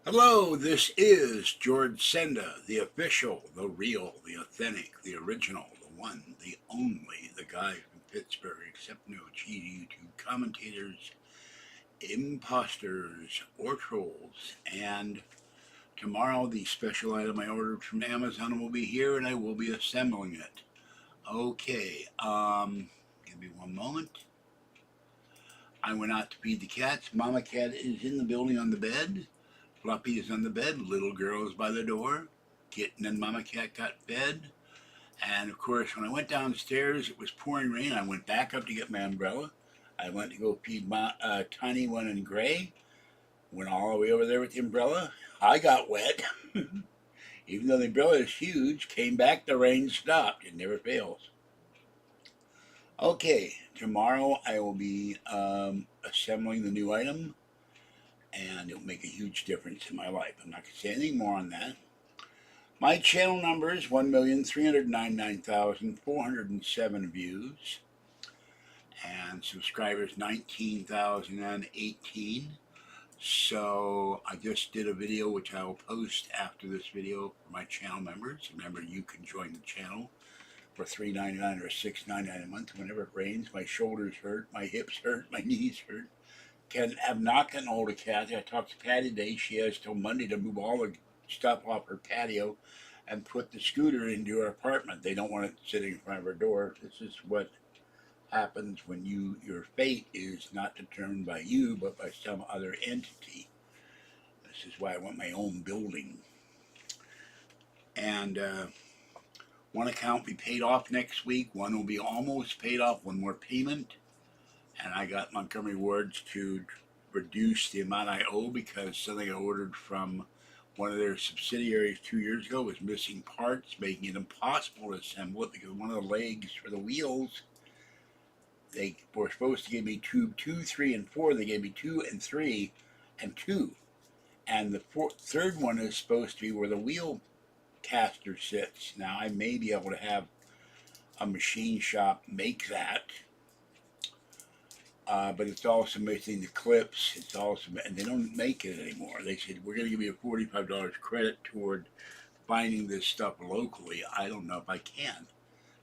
Hello, this is George Senda, the official, the real, the authentic, the original, the one, the only, the guy from Pittsburgh, except no cheesy YouTube commentators, imposters, or trolls. And tomorrow, the special item I ordered from Amazon will be here and I will be assembling it. Okay, give me one moment. I went out to feed the cats. Mama cat is in the building on the bed. Fluffy is on the bed, little girl is by the door, kitten and mama cat got fed, and of course when I went downstairs it was pouring rain. I went back up to get my umbrella. I went to go feed my tiny one in gray, went all the way over there with the umbrella. I got wet, even though the umbrella is huge, came back, the rain stopped, it never fails. Okay, tomorrow I will be assembling the new item, and it will make a huge difference in my life. I'm not going to say anything more on that. My channel number is 1,399,407 views, and subscribers 19,018. So I just did a video which I will post after this video for my channel members. Remember, you can join the channel for $3.99 or $6.99 a month. Whenever it rains, my shoulders hurt, my hips hurt, my knees hurt. Have not gotten hold of Kathy. I talked to Patty today. She has till Monday to move all the stuff off her patio and put the scooter into her apartment. They don't want it sitting in front of her door. This is what happens when your fate is not determined by you but by some other entity. This is why I want my own building. And one account will be paid off next week. One will be almost paid off. One more payment. And I got Montgomery Wards to reduce the amount I owe because something I ordered from one of their subsidiaries 2 years ago was missing parts, making it impossible to assemble it because one of the legs for the wheels, they were supposed to give me tube 2, 3, and 4. They gave me 2 and 3 and 2. And the third one is supposed to be where the wheel caster sits. Now I may be able to have a machine shop make that. But it's also missing the clips. It's also, and they don't make it anymore. They said, we're going to give you a $45 credit toward finding this stuff locally. I don't know if I can.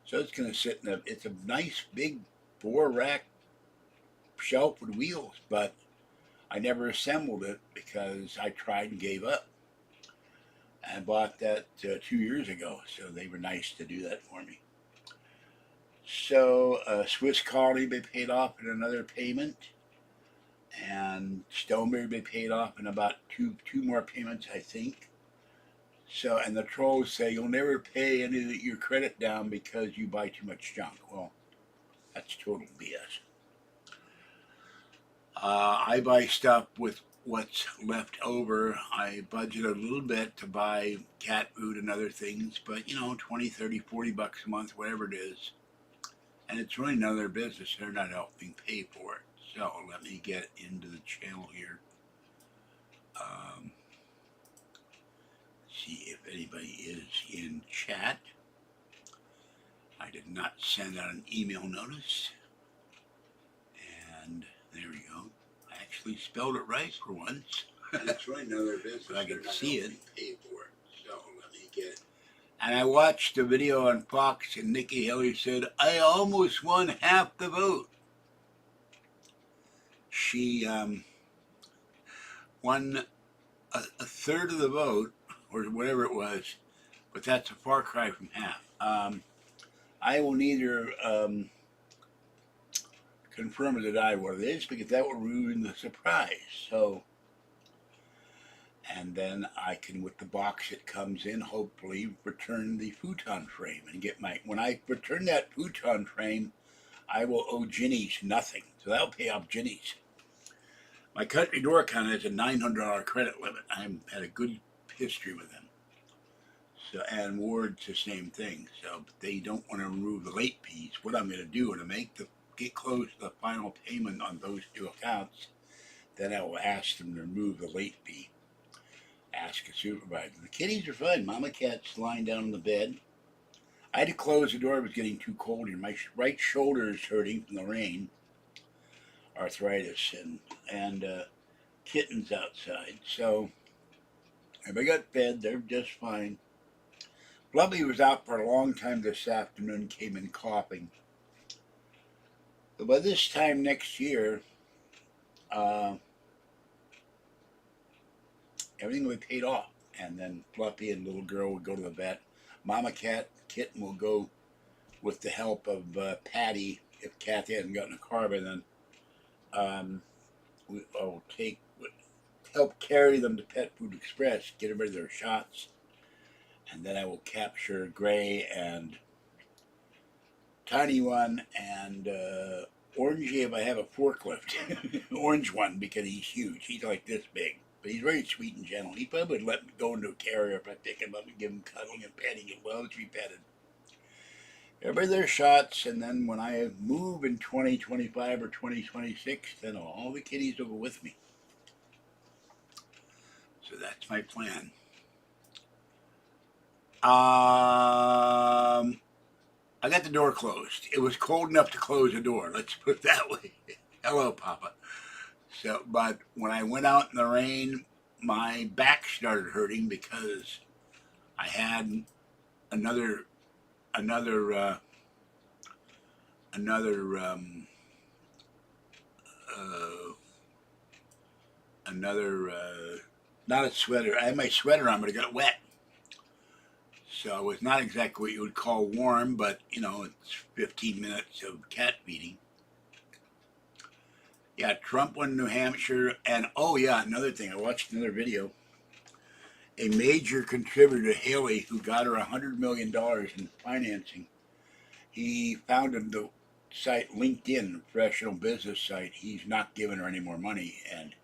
So it's going to sit in it's a nice big 4-rack shelf with wheels, but I never assembled it because I tried and gave up. I bought that 2 years ago, so they were nice to do that for me. So Swiss Colony will be paid off in another payment, and Stoneberry will be paid off in about two more payments, I think. So, and the trolls say you'll never pay any of your credit down because you buy too much junk. Well, that's total BS. I buy stuff with what's left over. I budget a little bit to buy cat food and other things, but you know, 20, 30, 40 bucks a month, whatever it is. And it's really none of their business. They're not helping pay for it. So let me get into the channel here. See if anybody is in chat. I did not send out an email notice. And there we go. I actually spelled it right for once. It's really none of their business. But I can see it. Pay for it. So let me get. And I watched a video on Fox, and Nikki Haley said, I almost won half the vote. She won a third of the vote, or whatever it was, but that's a far cry from half. I will neither confirm or deny what it is, because that will ruin the surprise. So, and then I can, with the box it comes in, hopefully return the futon frame and get my, when I return that futon frame, I will owe Ginny's nothing. So that'll pay off Ginny's. My Country Door account has a $900 credit limit. I've had a good history with them. So, and Ward's the same thing. So they don't want to remove the late fees. What I'm going to do to get close to the final payment on those two accounts, then I will ask them to remove the late fee. Ask a supervisor. The kitties are fine. Mama cat's lying down on the bed. I had to close the door. It was getting too cold here. My right shoulder is hurting from the rain. Arthritis and kittens outside. So And they got fed. They're just fine. Fluffy was out for a long time this afternoon, came in coughing. But by this time next year, uh, everything will be paid off. And then Fluffy and little girl will go to the vet. Mama cat, kitten will go with the help of Patty. If Kathy hasn't gotten a car by then, I'll help carry them to Pet Food Express, get everybody their shots, and then I will capture Gray and Tiny One and Orangey if I have a forklift. Orange One because he's huge. He's like this big. But he's very sweet and gentle. He probably would let me go into a carrier if I pick him up and give him cuddling and petting as well to be petted. Everybody their shots, and then when I move in 2025 or 2026, then all the kitties will go with me. So that's my plan. I got the door closed. It was cold enough to close the door. Let's put it that way. Hello, Papa. So, but when I went out in the rain, my back started hurting because I had another not a sweater. I had my sweater on, but it got wet. So it was not exactly what you would call warm, but you know, it's 15 minutes of cat feeding. Yeah, Trump won New Hampshire, and oh yeah, another thing. I watched another video. A major contributor to Haley, who got her $100 million in financing, he founded the site LinkedIn, professional business site. He's not giving her any more money, and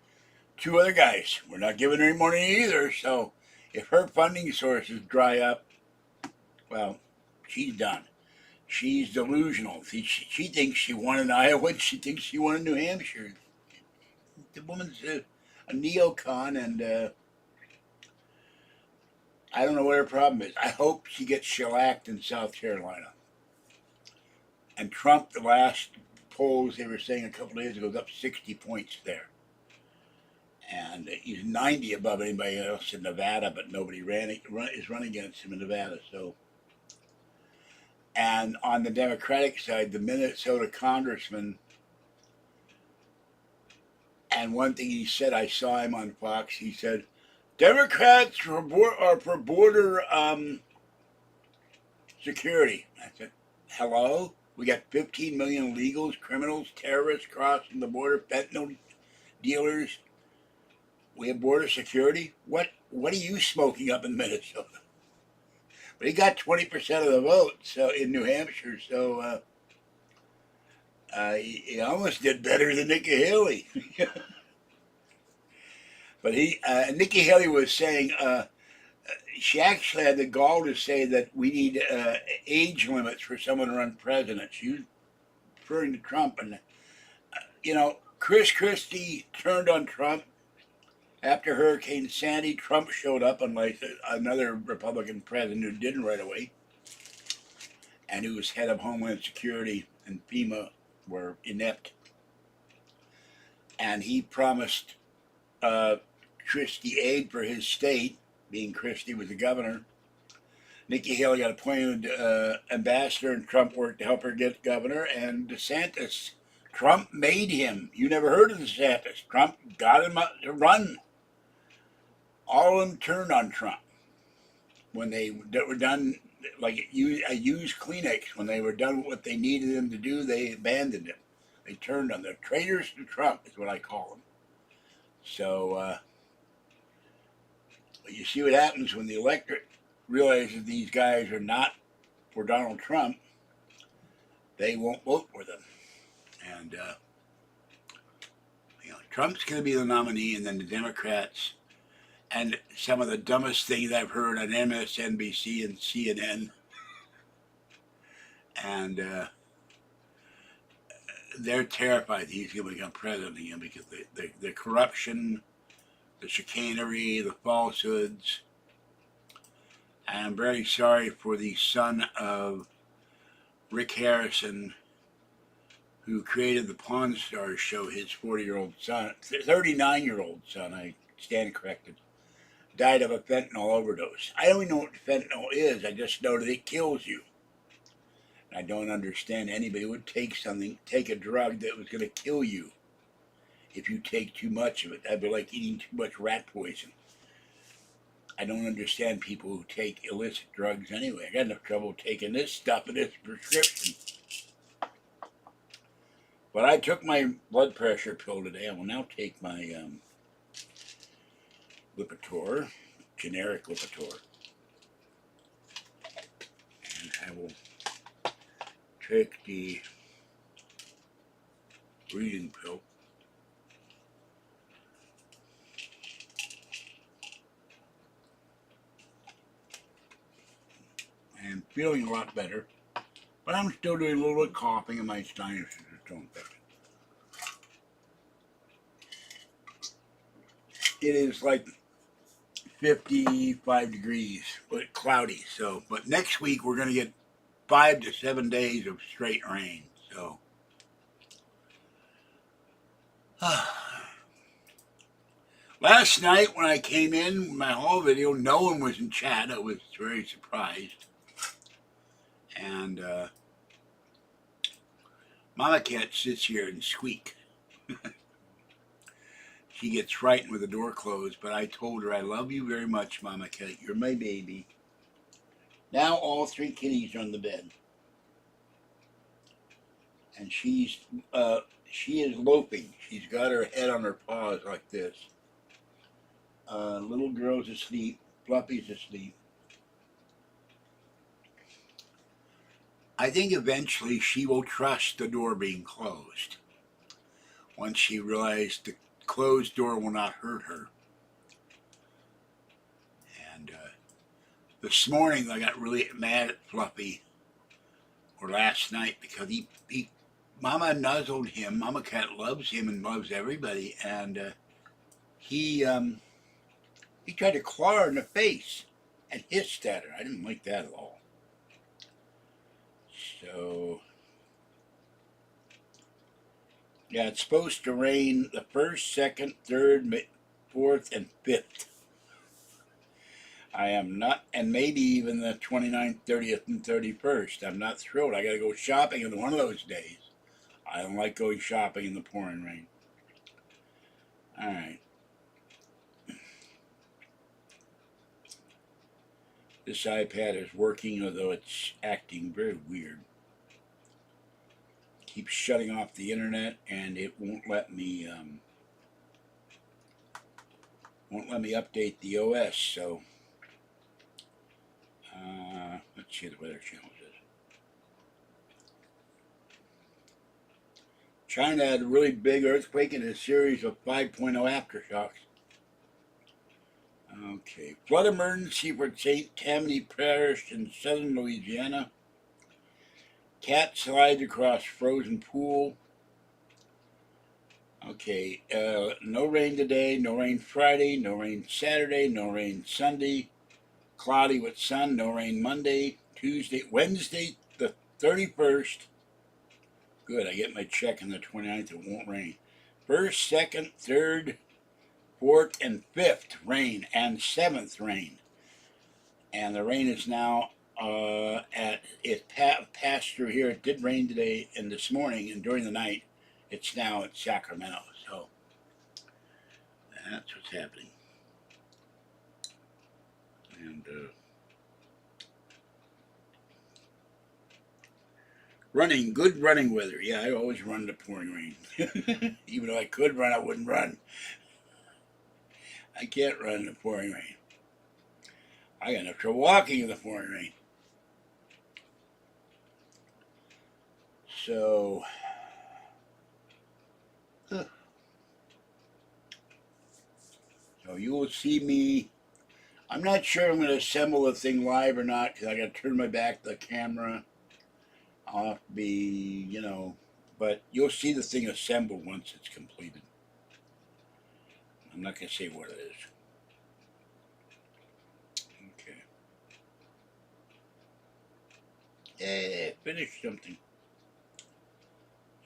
two other guys, we're not giving her any money either. So if her funding sources dry up, well, she's done. She's delusional. She thinks she won in Iowa, and she thinks she won in New Hampshire. The woman's a neocon, and I don't know what her problem is. I hope she gets shellacked in South Carolina. And Trump, the last polls they were saying a couple of days ago, was up 60 points there. And he's 90 above anybody else in Nevada, but nobody is running against him in Nevada. So, and on the Democratic side, the Minnesota congressman, and one thing he said, I saw him on Fox, he said, Democrats are for border security. I said, hello? We got 15 million illegals, criminals, terrorists crossing the border, fentanyl dealers. We have border security? What are you smoking up in Minnesota? But he got 20% of the vote so in New Hampshire, so he almost did better than Nikki Haley. But Nikki Haley was saying she actually had the gall to say that we need age limits for someone to run president. She was referring to Trump, and Chris Christie turned on Trump. After Hurricane Sandy, Trump showed up, unlike another Republican president who didn't right away, and who was head of Homeland Security, and FEMA were inept. And he promised Christie aid for his state, being Christie was the governor. Nikki Haley got appointed ambassador, and Trump worked to help her get governor. And DeSantis, Trump made him. You never heard of DeSantis. Trump got him to run. All of them turned on Trump when they were done, like a used Kleenex. When they were done with what they needed them to do, they abandoned him. They turned on them. Traitors to Trump is what I call them. So you see what happens when the electorate realizes these guys are not for Donald Trump. They won't vote for them. And Trump's going to be the nominee, and then the Democrats. And some of the dumbest things I've heard on MSNBC and CNN. And they're terrified he's going to become president again because the corruption, the chicanery, the falsehoods. And I'm very sorry for the son of Rick Harrison, who created the Pawn Stars show, his 40-year-old son, 39-year-old son, I stand corrected, died of a fentanyl overdose. I don't even know what fentanyl is. I just know that it kills you. And I don't understand anybody who would take a drug that was going to kill you if you take too much of it. That'd be like eating too much rat poison. I don't understand people who take illicit drugs anyway. I got enough trouble taking this stuff in this prescription. But I took my blood pressure pill today. I will now take my Lipitor, generic Lipitor. And I will take the breathing pill. And feeling a lot better. But I'm still doing a little bit of coughing and my sinuses are still infected. It is like 55 degrees, but cloudy. So, but next week we're going to get 5 to 7 days of straight rain. So, last night when I came in my haul video, no one was in chat. I was very surprised. And Mama Cat sits here and squeak. She gets frightened with the door closed, but I told her, I love you very much, Mama Cat. You're my baby. Now all 3 kitties are on the bed. And she is loping. She's got her head on her paws like this. Little girl's asleep. Fluffy's asleep. I think eventually she will trust the door being closed. Once she realized the closed door will not hurt her. And this morning I got really mad at Fluffy, or last night, because he Mama nuzzled him. Mama Cat loves him and loves everybody, and he tried to claw her in the face and hissed at her. I didn't like that at all. So, yeah, it's supposed to rain the 1st, 2nd, 3rd, 4th, and 5th. I am not, and maybe even the 29th, 30th, and 31st. I'm not thrilled. I got to go shopping on one of those days. I don't like going shopping in the pouring rain. All right. This iPad is working, although it's acting very weird. Keeps shutting off the internet, and it won't let me update the OS. So let's see what the Weather Channel says. China had a really big earthquake and a series of 5.0 aftershocks. Okay, flood emergency for St. Tammany Parish in southern Louisiana. Cat slides across frozen pool. Okay, no rain today, no rain Friday, no rain Saturday, no rain Sunday. Cloudy with sun, no rain Monday, Tuesday, Wednesday, the 31st. Good, I get my check on the 29th, it won't rain. 1st, 2nd, 3rd, 4th, and 5th rain, and 7th rain. And the rain is now it passed through here. It did rain today and this morning and during the night. It's now at Sacramento. So that's what's happening. And good running weather. Yeah, I always run in the pouring rain. Even though I could run, I wouldn't run. I can't run in the pouring rain. I got enough trouble walking in the pouring rain. So, so you will see me. I'm not sure I'm going to assemble the thing live or not, because I got to turn my back to the camera. I'll have to be, but you'll see the thing assembled once it's completed. I'm not going to say what it is. Okay. Yeah, finished something.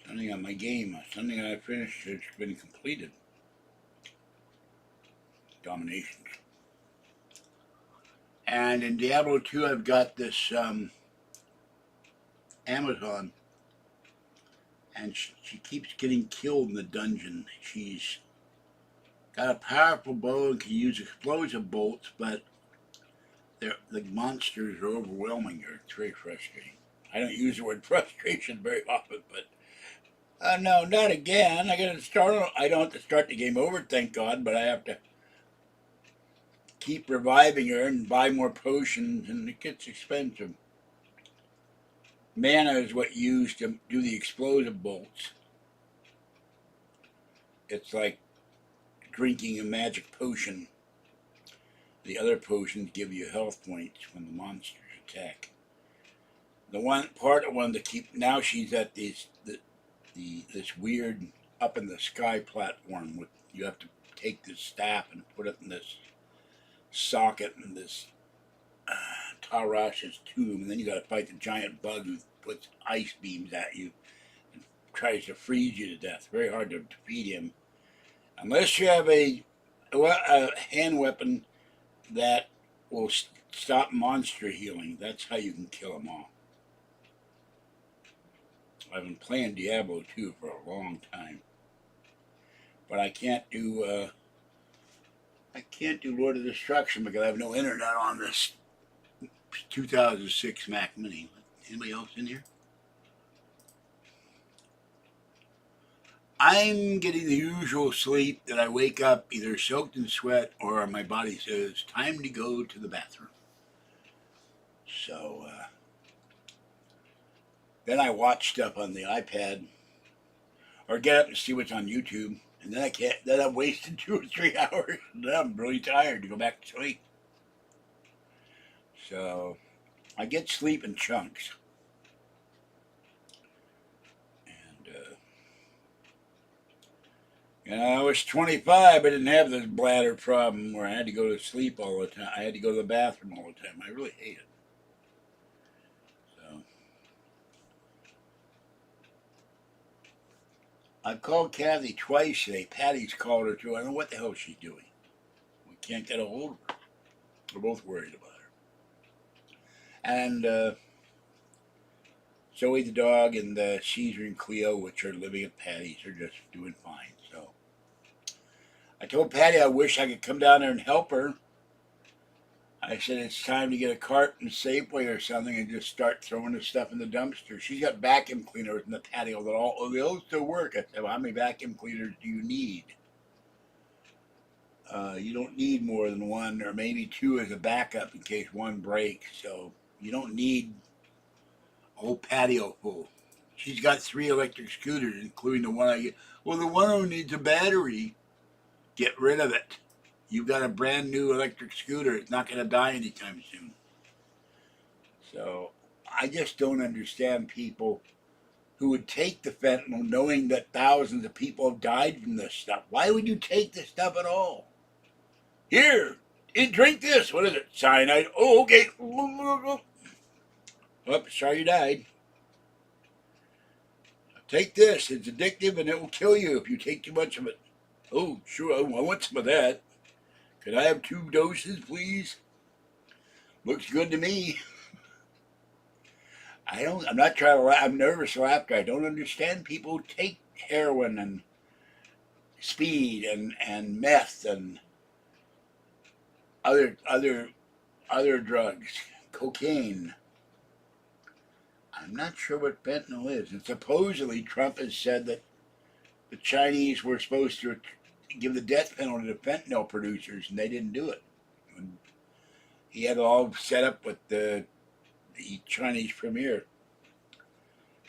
Something on my game. Something I finished has been completed. Dominations. And in Diablo 2, I've got this Amazon, and she keeps getting killed in the dungeon. She's got a powerful bow and can use explosive bolts, but the monsters are overwhelming her. It's very frustrating. I don't use the word frustration very often, but no, not again. I gotta start. I don't have to start the game over, thank God, but I have to keep reviving her and buy more potions, and it gets expensive. Mana is what you use to do the explosive bolts. It's like drinking a magic potion. The other potions give you health points when the monsters attack. The one part of one to keep now she's at this weird up in the sky platform with you have to take this staff and put it in this socket in this Tarash's tomb, and then you got to fight the giant bug who puts ice beams at you and tries to freeze you to death. Very hard to defeat him unless you have a hand weapon that will stop monster healing. That's how you can kill them all. I've been playing Diablo 2 for a long time, but I can't do Lord of Destruction because I have no internet on this 2006 Mac Mini. Anybody else in here? I'm getting the usual sleep that I wake up either soaked in sweat or my body says, time to go to the bathroom. So then I watch stuff on the iPad or get up and see what's on YouTube. And then I've wasted 2 or 3 hours. And then I'm really tired to go back to sleep. So I get sleep in chunks. And I was 25. I didn't have this bladder problem where I had to go to sleep all the time. I had to go to the bathroom all the time. I really hate it. So I've called Kathy twice today. Patty's called her too. I don't know what the hell she's doing. We can't get a hold of her. We're both worried about her. And Zoe the dog and Caesar and Cleo, which are living at Patty's, are just doing fine. So I told Patty I wish I could come down there and help her. I said it's time to get a cart and Safeway or something and just start throwing the stuff in the dumpster. She's got vacuum cleaners in the patio that all still work. I said, well, how many vacuum cleaners do you need? You don't need more than one or maybe 2 as a backup in case one breaks. So you don't need a whole patio full. She's got 3 electric scooters, including the one I get. Well, the one who needs a battery, get rid of it. You've got a brand new electric scooter. It's not going to die anytime soon. So I just don't understand people who would take the fentanyl knowing that thousands of people have died from this stuff. Why would you take this stuff at all? Here, drink this. What is it? Cyanide. Oh, okay. Oh, sorry you died. Take this. It's addictive and it will kill you if you take too much of it. Oh, sure. I want some of that. Could I have 2 doses, please? Looks good to me. I'm not trying to laugh. I'm nervous laughter. I don't understand people who take heroin and speed and meth and other drugs, cocaine. I'm not sure what fentanyl is. And supposedly Trump has said that the Chinese were supposed to give the death penalty to fentanyl producers, and they didn't do it. And he had it all set up with the Chinese premier.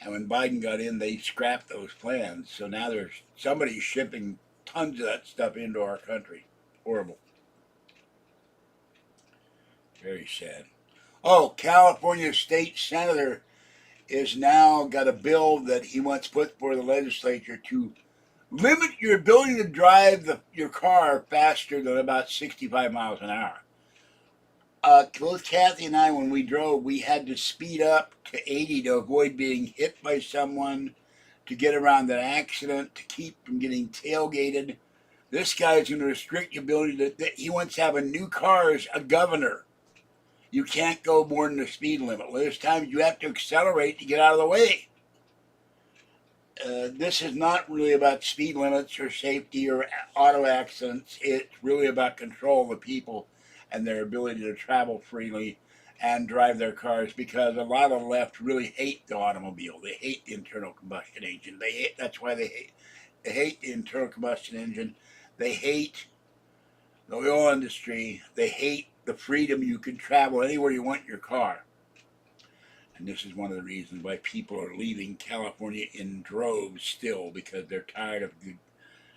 And when Biden got in, they scrapped those plans. So now there's somebody shipping tons of that stuff into our country. Horrible. Very sad. Oh, California state senator is now got a bill that he wants put for the legislature to limit your ability to drive your car faster than about 65 miles an hour. Both Kathy and I, when we drove, we had to speed up to 80 to avoid being hit by someone, to get around an accident, to keep from getting tailgated. This guy is going to restrict your ability he wants to have a new car as a governor. You can't go more than the speed limit. Well, there's times you have to accelerate to get out of the way. This is not really about speed limits or safety or auto accidents. It's really about control of the people and their ability to travel freely and drive their cars, because a lot of the left really hate the automobile. They hate the internal combustion engine. That's why they hate the internal combustion engine. They hate the oil industry. They hate the freedom you can travel anywhere you want in your car. And this is one of the reasons why people are leaving California in droves still, because they're tired of the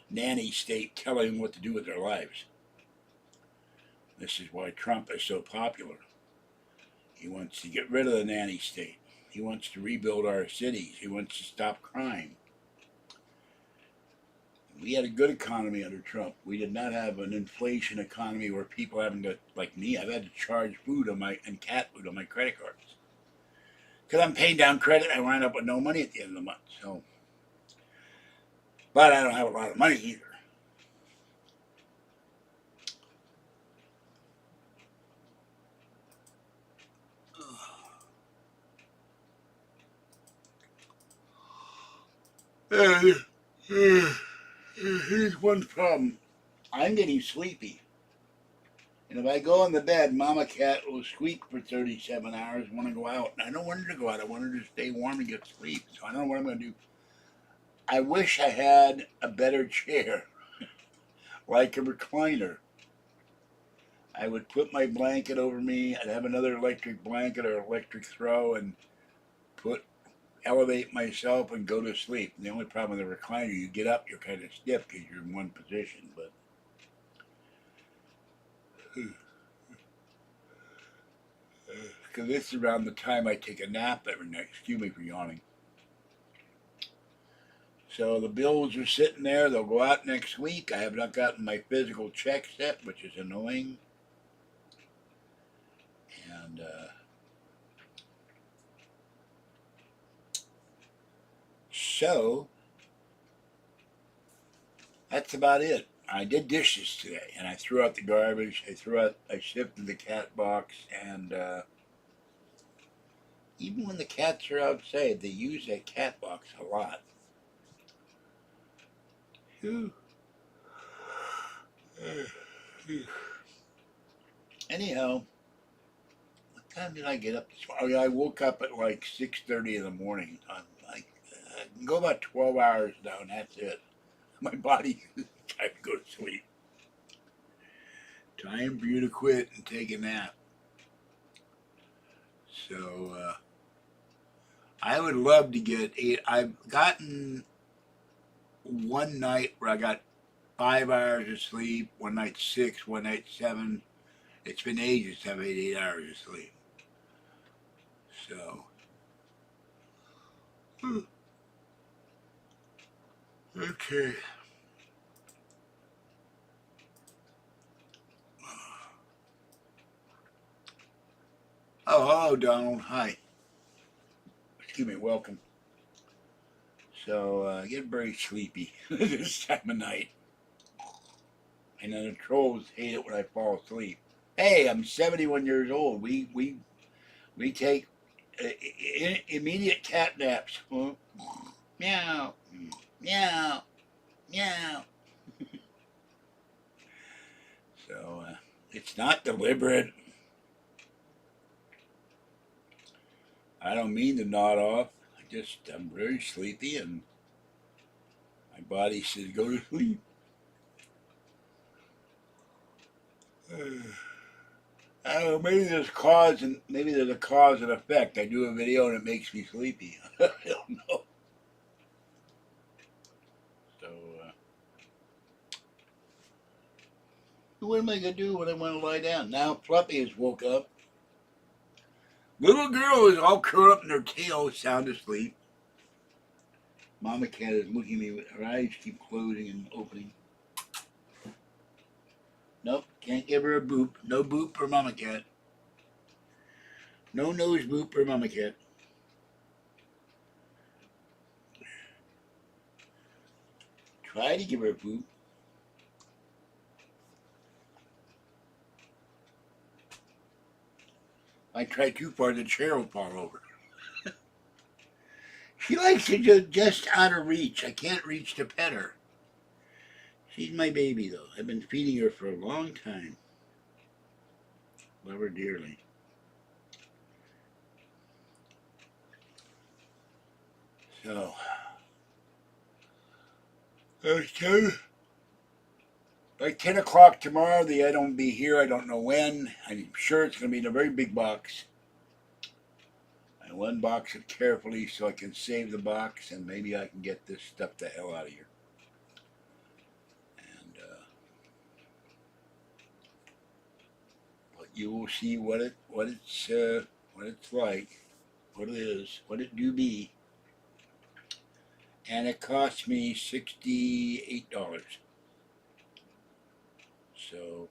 nanny state telling them what to do with their lives. This is why Trump is so popular. He wants to get rid of the nanny state. He wants to rebuild our cities. He wants to stop crime. We had a good economy under Trump. We did not have an inflation economy where people haven't got, like me, I've had to charge food on and cat food on my credit cards. Because I'm paying down credit, I wind up with no money at the end of the month. So, but I don't have a lot of money either. Here's one problem. I'm getting sleepy. And if I go in the bed, Mama Cat will squeak for 37 hours and want to go out. And I don't want her to go out. I want her to stay warm and get sleep. So I don't know what I'm going to do. I wish I had a better chair, like a recliner. I would put my blanket over me. I'd have another electric blanket or electric throw and elevate myself and go to sleep. And the only problem with the recliner, you get up, you're kind of stiff because you're in one position. But because this is around the time I take a nap every night. Excuse me for yawning. So the bills are sitting there. They'll go out next week. I have not gotten my physical check set, which is annoying. And so that's about it. I did dishes today, and I threw out the garbage. I shifted the cat box, and even when the cats are outside, they use that cat box a lot. Anyhow, what time did I get up this morning? I woke up at like 6:30 in the morning. I'm like, I can go about 12 hours now, and that's it. My body time to go to sleep. Time for you to quit and take a nap. So I would love to get 8. I've gotten one night where I got 5 hours of sleep, one night 6, one night 7. It's been ages to have 8 hours of sleep. So, okay. Oh, hello, Donald. Hi. Excuse me, welcome. So, I get very sleepy this time of night. And then the trolls hate it when I fall asleep. Hey, I'm 71 years old. We take immediate cat naps. Meow, meow, meow. So it's not deliberate. I don't mean to nod off. I'm very sleepy, and my body says go to sleep. I don't know, maybe there's a cause and effect. I do a video and it makes me sleepy. I don't know. So, what am I gonna do when I want to lie down? Now Fluffy has woke up. Little girl is all curled up in her tail, sound asleep. Mama Cat is looking at me with her eyes keep closing and opening. Nope, can't give her a boop. No boop for Mama Cat. No nose boop for Mama Cat. Try to give her a boop. I try too far, the chair will fall over. She likes to just out of reach. I can't reach to pet her. She's my baby, though. I've been feeding her for a long time. Love her dearly. So, okay. By 10 o'clock tomorrow, the item will be here. I don't know when. I'm sure it's going to be in a very big box. I will unbox it carefully so I can save the box and maybe I can get this stuff the hell out of here. And but you will see what it's like, what it is, what it do be. And it cost me $68. So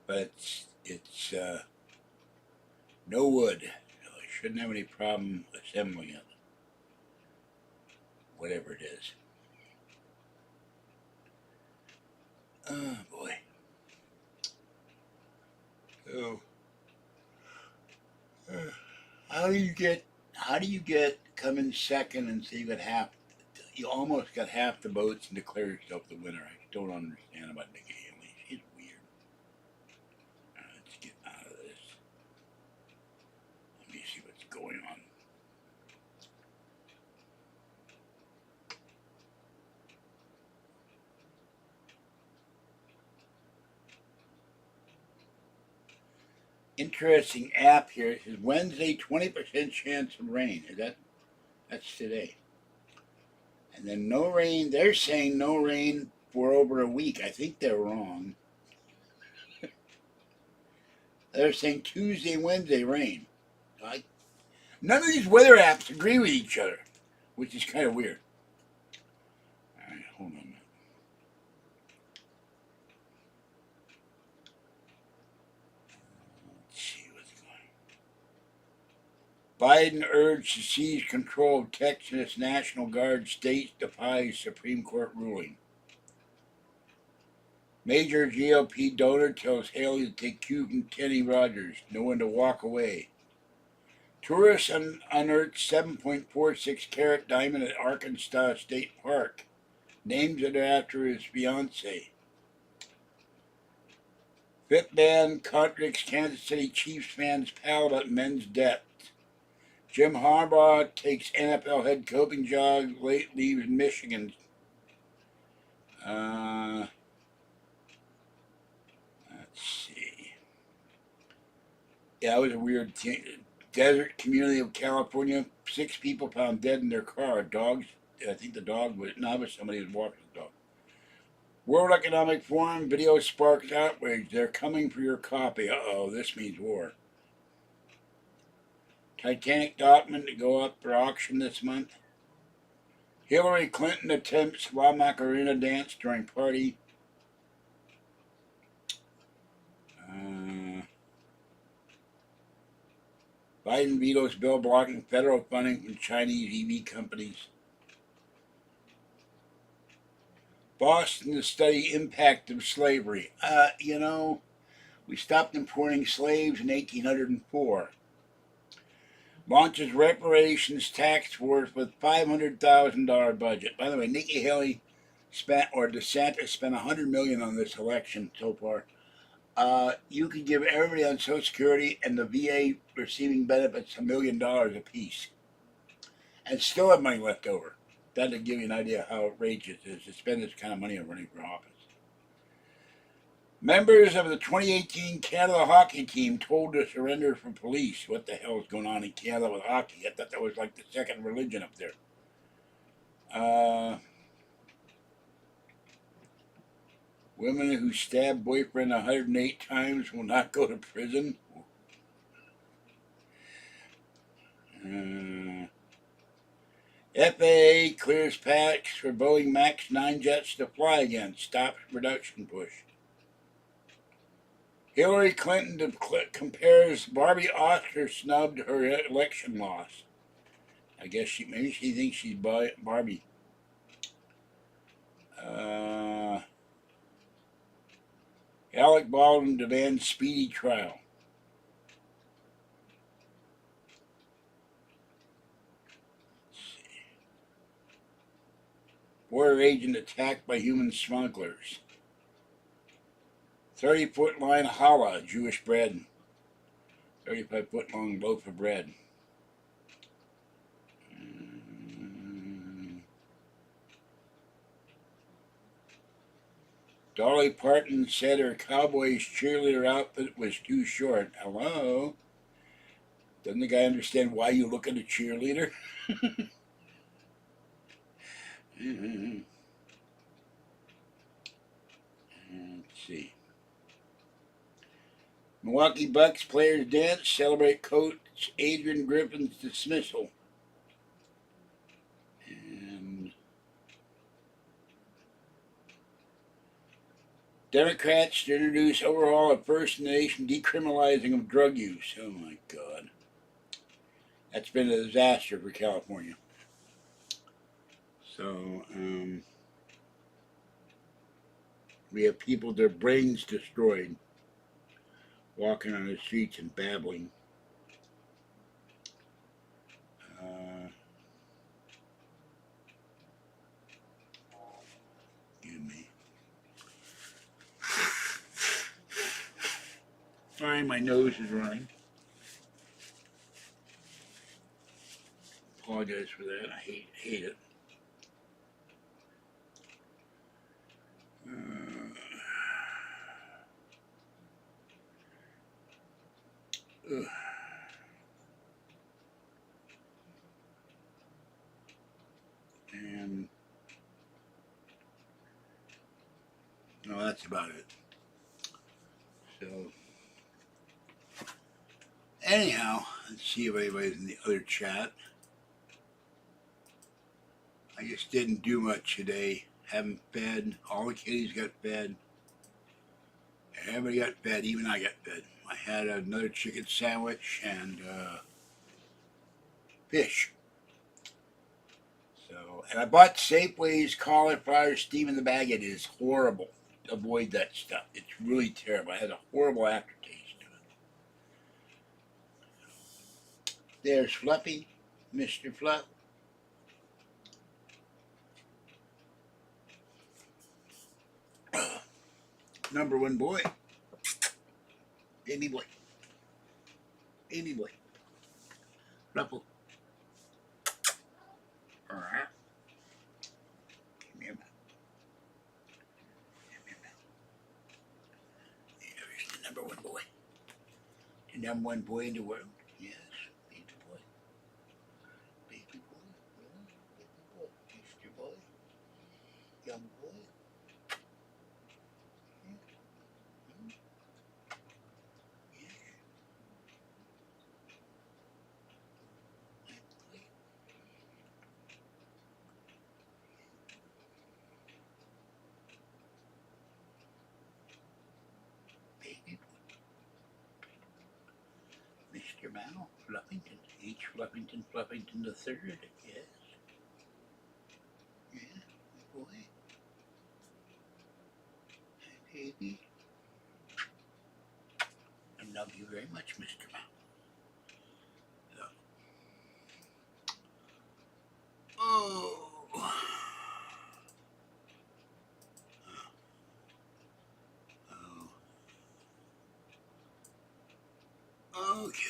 but it's no wood. So I shouldn't have any problem assembling it. Whatever it is. Oh boy. So how do you get come in second and say you almost got half the votes and declare yourself the winner? I don't understand about Nikki Haley. She's weird. Let's get out of this. Let me see what's going on. Interesting app here. It says Wednesday 20% chance of rain. That's today. And then no rain. They're saying no rain for over a week. I think they're wrong. They're saying Tuesday, Wednesday rain. None of these weather apps agree with each other, which is kind of weird. All right, hold on a minute. Let's see what's going on. Biden urged to seize control of Texas National Guard. State defies Supreme Court ruling. Major GOP donor tells Haley to take cue from Kenny Rogers. No one to walk away. Tourists unearthed 7.46 carat diamond at Arkansas State Park. Names it after his fiancée. Fifth band contradicts Kansas City Chiefs fans' pal about men's depth. Jim Harbaugh takes NFL head coaching job, late leaves Michigan. Let's see. Yeah, it was a weird thing. Desert community of California. 6 people found dead in their car. Dogs. I think the dog was somebody was walking the dog. World Economic Forum video sparks outrage. They're coming for your copy. Uh-oh, this means war. Titanic document to go up for auction this month. Hillary Clinton attempts La Macarena dance during party. Biden vetoes bill blocking federal funding from Chinese EV companies. Boston to study impact of slavery. We stopped importing slaves in 1804. Launches reparations task force with $500,000 budget. By the way, Nikki Haley DeSantis spent $100 million on this election so far. You could give everybody on Social Security and the VA receiving benefits $1 million apiece, and still have money left over. That'll give you an idea how outrageous it is to spend this kind of money on running for office. Members of the 2018 Canada hockey team told to surrender from police. What the hell is going on in Canada with hockey? I thought that was like the second religion up there. Women who stab boyfriend 108 times will not go to prison. FAA clears paths for Boeing MAX 9 jets to fly again. Stops production push. Hillary Clinton compares Barbie Oscar snubbed her election loss. I guess maybe she thinks she's Barbie. Alec Baldwin demands speedy trial. Border agent attacked by human smugglers. 30-foot line challah, Jewish bread. 35-foot long loaf of bread. Dolly Parton said her Cowboys cheerleader outfit was too short. Hello? Doesn't the guy understand why you look at a cheerleader? Let's see. Milwaukee Bucks players dance, celebrate coach Adrian Griffin's dismissal. And Democrats to introduce overhaul of First Nation decriminalizing of drug use. Oh my God. That's been a disaster for California. So, we have people, their brains destroyed, walking on the streets and babbling. Give me. Sorry, my nose is running. Apologize for that. I hate it. And no, that's about it. So anyhow, let's see if anybody's in the other chat. I just didn't do much today. Haven't fed. All the kitties got fed. Everybody got fed. Even I got fed. I had another chicken sandwich and fish. So, and I bought Safeway's cauliflower steam in the bag. It is horrible. Avoid that stuff. It's really terrible. It has a horrible aftertaste to it. There's Fluffy, Mr. Fluff. Number one boy. Baby boy. Baby boy. Fluffle. Alright. Give me a mouth. Give me a mouth. There's the number one boy. The number one boy in the world. Yes, baby boy. Baby boy. Baby boy. Mr. boy. Young boy. Mr. Mal, Fluffington, H. Fluffington, Fluffington the third, yes. Yeah, my boy. Hi, baby. I love you very much, Mr. Mal. So. Oh. Oh. Okay.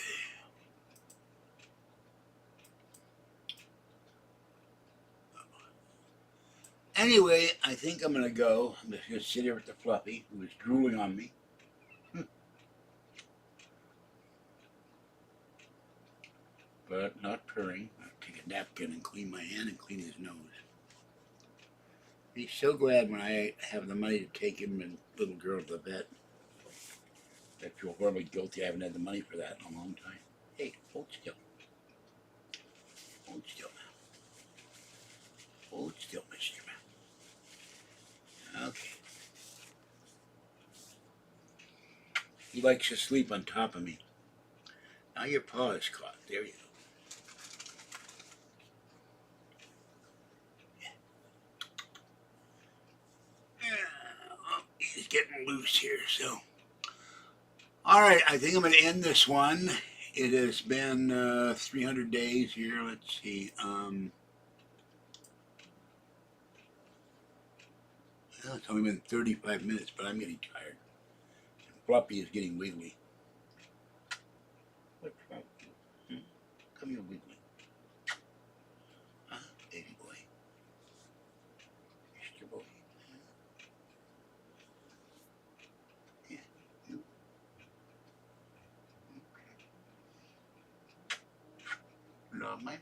Anyway, I think I'm going to go. I'm just going to sit here with the Fluffy, who is drooling on me. But not purring. I'll take a napkin and clean my hand and clean his nose. He's so glad when I have the money to take him and little girl to the vet. I feel horribly guilty. I haven't had the money for that in a long time. Hey, hold still. Hold still now. Hold still, Mr. Man. Okay. He likes to sleep on top of me. Now your paw is caught. There you go. Yeah. Oh, he's getting loose here. So, all right, I think I'm going to end this one. It has been 300 days here. Let's see. Well, it's only been 35 minutes, but I'm getting tired. Floppy is getting wiggly. What's wrong? Come here, wiggly. Huh, baby boy. Mr. Boy. Yeah, you. Love my mouth.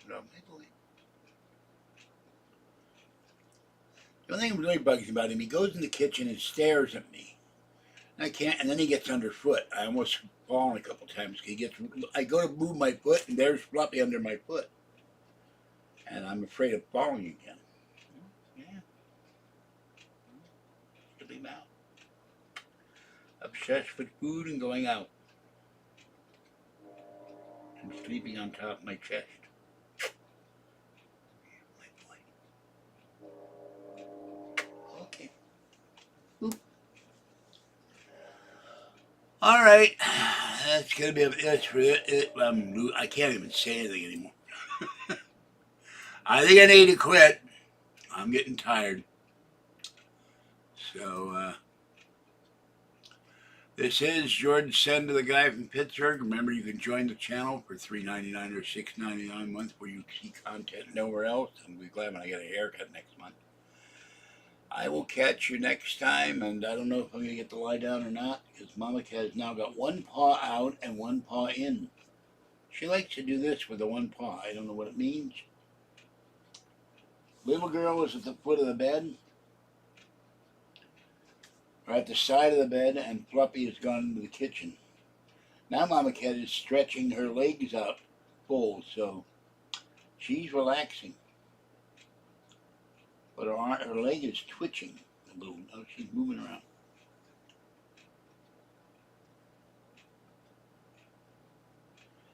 Love my boy. The only thing that really bugs me about him, he goes in the kitchen and stares at me. And I can't, and then he gets underfoot. I almost fallen a couple times. I go to move my foot, and there's Floppy under my foot. And I'm afraid of falling again. Yeah. Silly mouth. Obsessed with food and going out. And sleeping on top of my chest. My boy. Okay. Oop. All right. That's gonna be that's for it. I can't even say anything anymore. I think I need to quit. I'm getting tired. So this is Jordan Senda, the guy from Pittsburgh. Remember, you can join the channel for $3.99 or $6.99 a month, where you see content nowhere else. I'm glad when I get a haircut next month. I will catch you next time, and I don't know if I'm going to get to lie down or not, because Mama Cat has now got one paw out and one paw in. She likes to do this with the one paw. I don't know what it means. Little girl is at the foot of the bed, or at the side of the bed, and Fluffy has gone into the kitchen. Now Mama Cat is stretching her legs out full, so she's relaxing. But her leg is twitching a little. Oh, she's moving around.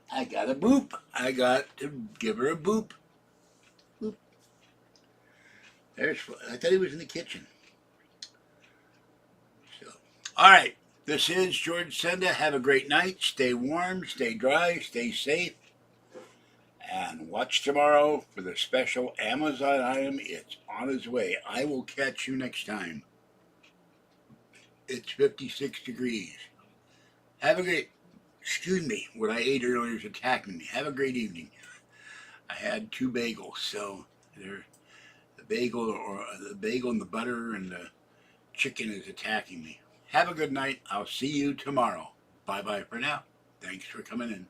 I got a boop. I got to give her a boop. Boop. I thought he was in the kitchen. So, all right. This is George Senda. Have a great night. Stay warm, stay dry, stay safe. And watch tomorrow for the special Amazon item. It's on its way. I will catch you next time. It's 56 degrees. Have a great, excuse me, what I ate earlier is attacking me. Have a great evening. I had 2 bagels, so the bagel and the butter and the chicken is attacking me. Have a good night. I'll see you tomorrow. Bye-bye for now. Thanks for coming in.